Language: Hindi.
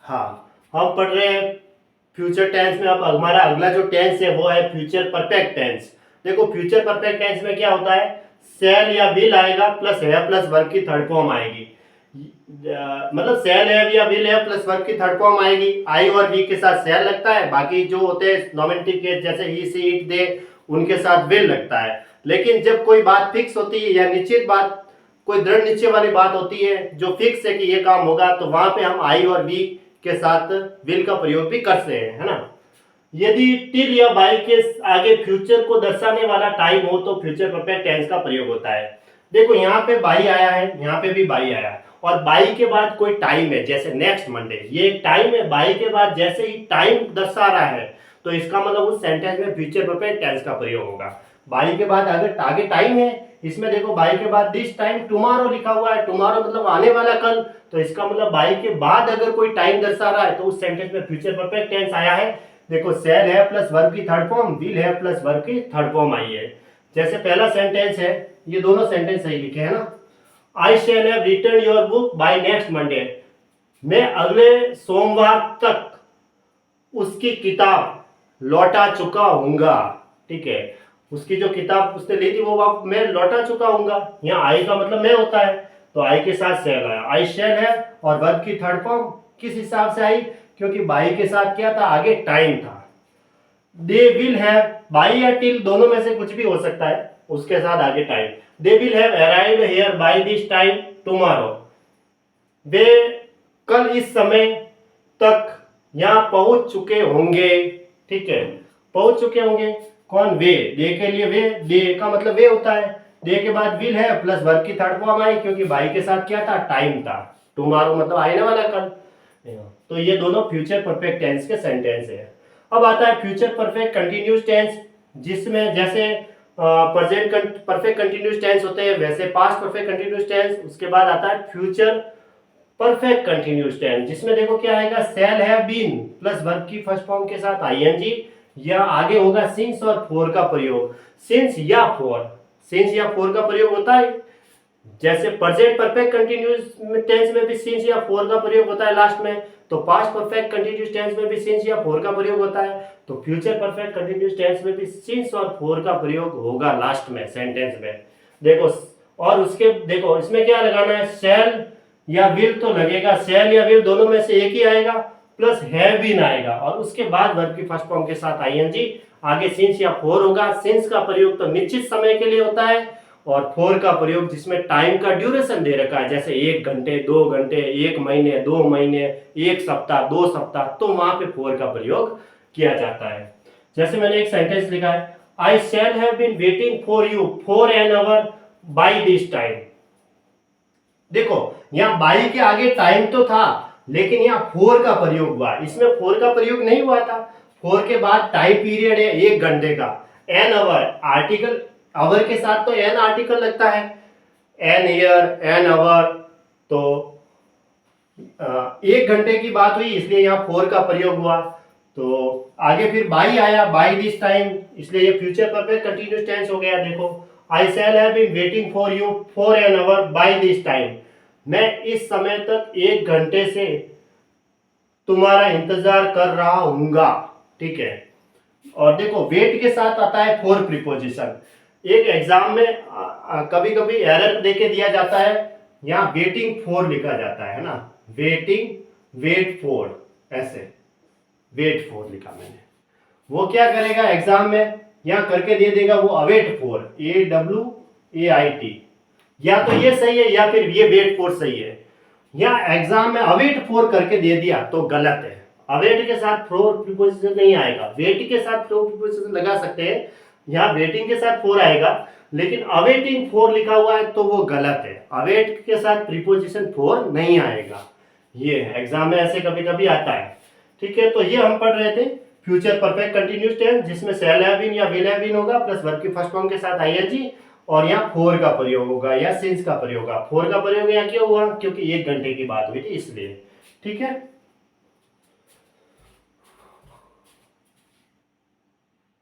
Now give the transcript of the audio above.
हाँ, हम पढ़ रहे हैं फ्यूचर टेंस में। अब हमारा अगला जो टेंस है वो है फ्यूचर परफेक्ट टेंस। देखो फ्यूचर परफेक्ट टेंस में क्या होता है, सेल या विल आएगा प्लस है प्लस वर्ब की थर्ड फॉर्म आएगी। मतलब सेल है या विल है प्लस वर्ब की थर्ड फॉर्म आएगी। आई और वी के साथ सेल लगता है, बाकी जो होते हैं नॉमिनेटिव केस जैसे ही सी इट दे उनके साथ विल लगता है। लेकिन जब कोई बात फिक्स होती है या निश्चित बात, कोई दृढ़ निश्चय वाली बात होती है जो फिक्स है कि ये काम होगा, तो वहां पे हम आई और वी के साथ विल का प्रयोग भी करते हैं, है ना। यदि टिल या बाई के आगे फ्यूचर को दर्शाने वाला टाइम हो तो फ्यूचर परफेक्ट टेंस का प्रयोग होता है। देखो यहाँ पे बाई आया है, यहाँ पे भी बाई आया है, और बाई के बाद कोई टाइम है जैसे नेक्स्ट मंडे, ये एक टाइम है। बाई के बाद जैसे ही टाइम दर्शा रहा है तो इसका मतलब उस सेंटेंस में फ्यूचर परफेक्ट टेंस का प्रयोग होगा। बाई के बाद अगर आगे टाइम है, इसमें देखो बाई के बाद दिस टाइम टुमारो लिखा हुआ है, टुमारो मतलब आने वाला कल, तो इसका मतलब बाई के बाद अगर कोई टाइम दर्शा रहा है तो उस सेंटेंस में फ्यूचर परफेक्ट टेंस आया है। देखो सेल है प्लस वर्ब की थर्ड फॉर्म, विल है प्लस वर्ब की थर्ड फॉर्म आई है। जैसे पहला सेंटेंस है, ये दोनों सेंटेंस सही लिखे हैं ना। I shall have return your book by next Monday, मैं अगले सोमवार तक उसकी किताब लौटा चुका हूंगा। ठीक है, उसकी जो किताब उसने ली थी वो मैं लौटा चुका हूंगा। यहाँ आई का मतलब मैं होता है, तो आई के साथ शैल आया। आई शैल है और वर्ब की थर्ड फॉर्म किस हिसाब से आई, क्योंकि बाई के साथ क्या था, आगे टाइम था। दे विल हैव, बाई या टिल दोनों में से कुछ भी हो सकता है, उसके साथ आगे time. They will have arrived here by this time tomorrow, वे कल इस समय तक यहाँ पहुंच चुके होंगे। ठीक है, पहुंच चुके होंगे। कौन, वे, दे के लिए वे, दे का मतलब वे होता है। दे के बाद विल है प्लस वर्ब की थर्ड फॉर्म आई, क्योंकि बाई के साथ क्या था, टाइम था। टुमारो मतलब आने वाला कल। तो ये दोनों फ्यूचर परफेक्ट टेंस के सेंटेंस है। अब आता है फ्यूचर परफेक्ट कंटिन्यूस टेंस, जिसमें जैसे प्रेजेंट परफेक्ट कंटिन्यूस टेंस होते हैं वैसे पास्ट परफेक्ट कंटिन्यूस टेंस, उसके बाद आता है फ्यूचर परफेक्ट कंटिन्यूस टेंस, जिसमें देखो क्या आएगा, shall have been plus verb की फर्स्ट फॉर्म के साथ आईएनजी, या आगे होगा सिंस और फोर का प्रयोग। सिंस या फोर, सिंस या फोर का प्रयोग होता है। जैसे प्रेजेंट परफेक्ट कंटिन्यूस टेंस में भी सिंस या फोर का प्रयोग होता है लास्ट में, तो पास्ट परफेक्ट कंटिन्यूस टेंस में भी सिंस या फोर का प्रयोग होता है, तो फ्यूचर परफेक्ट कंटिन्यूस टेंस में भी सिंस और फोर का प्रयोग होगा लास्ट में सेंटेंस में। देखो, और उसके देखो इसमें क्या लगाना है, सेल या विल तो लगेगा, सेल या विल दोनों में से एक ही आएगा, प्लस हैव बीन आएगा, और उसके बाद वर्ब की फर्स्ट फॉर्म के साथ आईएनजी, आगे सिंस या फोर होगा। सिंस का प्रयोग तो निश्चित समय के लिए होता है, और फोर का प्रयोग जिसमें टाइम का ड्यूरेशन दे रखा है, जैसे 1 घंटे, 2 घंटे, 1 महीने, 2 महीने, 1 सप्ताह, 2 सप्ताह, तो वहां पे फोर का प्रयोग किया जाता है। जैसे मैंने एक सेंटेंस लिखा है, I shall have been waiting for you for an hour by this time. देखो यहाँ बाई के आगे टाइम तो था, लेकिन यहाँ फोर का प्रयोग हुआ, इसमें फोर का प्रयोग नहीं हुआ था। फोर के बाद टाइम पीरियड है 1 घंटे का। एन आवर, आर्टिकल आवर के साथ तो एन आर्टिकल लगता है, एन ईयर, एन आवर, तो 1 घंटे की बात हुई, इसलिए यहाँ फोर का प्रयोग हुआ। तो आगे फिर बाई आया, बाई दिस टाइम, इसलिए ये फ्यूचर परफेक्ट कंटिन्यूस टेंस हो गया। देखो, I shall have been waiting for you for an hour by this time, मैं इस समय तक 1 घंटे से तुम्हारा इंतजार कर रहा हूंगा। ठीक है, और देखो वेट के साथ आता है फोर प्रीपोजिशन। एक एग्जाम में कभी कभी एरर देके दिया जाता है, यहाँ वेटिंग फॉर लिखा जाता है ना, वेटिंग, वेट फॉर, ऐसे वेट फॉर लिखा मैंने। वो क्या करेगा एग्जाम में, यहाँ करके दे देगा वो अवेट फॉर, AWAIT, या तो ये सही है या फिर ये वेट फॉर सही है। यहाँ एग्जाम में अवेट फॉर करके दे दिया तो गलत है। अवेट के साथ फोर प्रीपोजिशन नहीं आएगा, वेट के साथ फोर प्रीपोजिशन लगा सकते हैं, यहाँ वेटिंग के साथ फोर आएगा, लेकिन अवेटिंग फोर लिखा हुआ है तो वो गलत है, अवेट के साथ प्रीपोजिशन फोर नहीं आएगा। ये एग्जाम में ऐसे कभी कभी आता है। ठीक है, तो ये हम पढ़ रहे थे फ्यूचर परफेक्ट कंटिन्यूस टेंस, जिसमें शैल हैव बीन या विल हैव बीन होगा प्लस वर्ब की फर्स्ट फॉर्म के साथ आईएनजी, और यहाँ फोर का प्रयोग होगा या सिंस का प्रयोग होगा। फोर का प्रयोग यहाँ क्यों हुआ, क्योंकि 1 घंटे की बात हुई थी इसलिए। ठीक है।